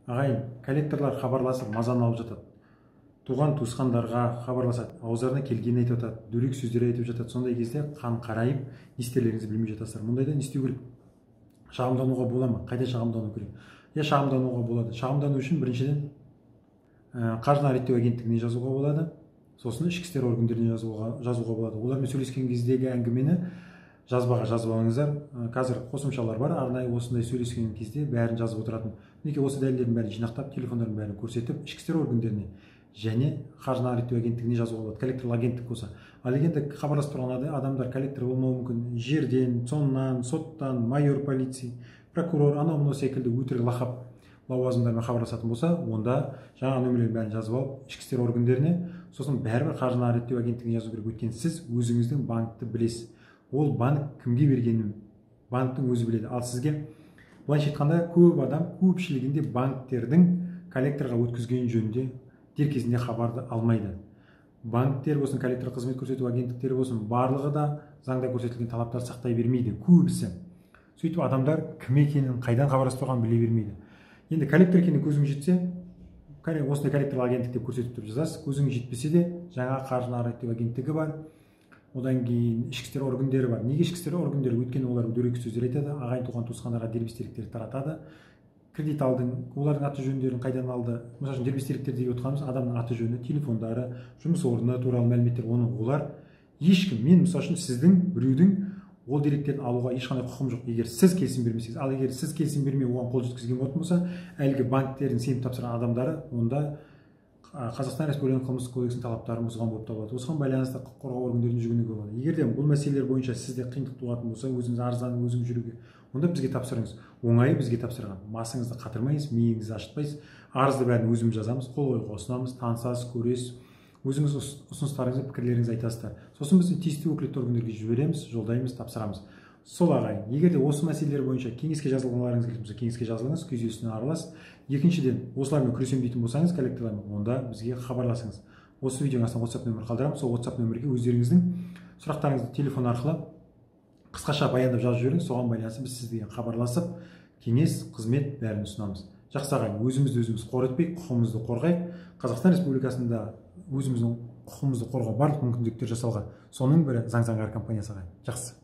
Ағайын, коллекторлар хабарласып мазаны алып жатады. Туған туысқандарға хабарласады, ауыздарына келгенін айтып жатады, дөрекі сөздер айтып жатады. Сондай кезде қан қарайып, не істерлеріңізді білмей жатасыздар. Мұндайда не істеу керек? Шағымдануға бола ма? Қайда шағымдану керек? Шағымдануға болады. Шағымдану үшін біріншіден қаржыны реттеу агенттігіне жазуға болады. Сосын ішкі істер органдарына жазуға болады. Олармен сөйлескен кездегі әңгімені жазбаға жазып алыңыздар. Қазір қосымшалар бар, арнайы осындай сөйлескен кезде бәрін жазып отыратын. Неге осы дәлелдердің бәрін жинақтап, телефондардың бәрін көрсетіп, ішкі істер органдарына және қаржыны реттеу агенттігіне жазуға болады. Коллекторлық агенттік болса. Ал егер хабарласып тұрған адамдар коллектор болмауы мүмкін. Жерден, соннан, соттан, майор полиция, прокурор, анау мынау секілді өтірік лақап лауазымдармен хабарласатын болса, онда жаңа нөмірлерін бәрін жазып алып, ішкі істер органдарына, сосын бәрібір қаржыны реттеу агенттігіне жазу керек. Өйткені сіз өзіңіздің банкты білесіз. Ол банк кімге бергенін банктың өзі біледі. Ал сізге былайша айтқанда көп адам көпшілігінде банктердің коллекторға өткізген жөнінде дер кезінде хабарды алмайды. Банктер болсын, коллектор қызмет көрсету агенттіктері болсын, барлығы да заңда көрсетілген талаптарды сақтай бермейді. Көбісі. Сөйтіп адамдар кім екенін, қайдан хабарласып тұрғанын біле бермейді. Енді коллектор екеніне көзің жетсе, осындай коллекторлық агенттік деп көрсетіп тұрып жазасыз. Көзің жетпесе де жаңа қаржыны реттеу агенттігі бар. Одан кейін ішкі істер органдары бар. Неге ішкі істер органдары? Өйткені олар дөрекі сөздер айтады, ағайын туған туысқандарға дербес деректер таратады. Кредит алдың, олардың аты жөндерін қайдан алды? Мысалы үшін дербес деректер деп отырғанымыз адамның аты жөні, телефондары, жұмыс орны туралы мәліметтер, олар ешкім, мен мысалы үшін сіздің біреудің ол деректерін алуға ешқандай құқым жоқ, егер сіз келісім бермесеңіз. Ал егер сіз келісім бермей оған қол жеткізген болатын болса, әлгі банктердің сеніп тапсырған адамдары онда Қазақстан Республикасының қылмыстық кодексінің талаптарын бұзған болып табылады. Осыған байланысты құқық қорғау органдарына жүгінуге болады. Егер де бұл мәселелер бойынша сізде қиындық туатын болса, өзіңіз арызданып өзіңіз жүруге, онда бізге тапсырыңыз. Оңайы бізге тапсырған. Басыңызды қатырмайсыз, миыңызды ашытпайсыз. Арызды бәрін өзіміз жазамыз, қол қоюға ұсынамыз, танысасыз, көресіз. Өзіңіз ұсыныстарыңызды, пікірлеріңізді айтасыздар. Сосын біз тиісті өкілетті органдарға жібереміз, жолдаймыз, тапсырамыз. Сол ағайын, егер де осы мәселелер бойынша кеңеске жазылғандарыңыз келетін болса, кеңеске жазылыңыз, күйзелісіне араласыз. Екіншіден, осылармен күресемін дейтін болсаңыз, коллекторлармен, онда бізге хабарласыңыз. Осы видеоның астына WhatsApp нөмірін қалдырамын. Сол WhatsApp нөмірге өздеріңіздің сұрақтарыңызды телефон арқылы қысқаша баяндап жазып жіберіңіз. Соған байланысты біз сізге хабарласып, кеңес, қызмет бәрін ұсынамыз. Жақсы ағайын, өзіміз қор етпей, құқығымызды қорғайық. Қазақстан Республикасында өзіміздің құқығымызды қорғау барлық мүмкіндіктер жасалған. Соның бірі Заң компаниясы ағайын. Жақсы.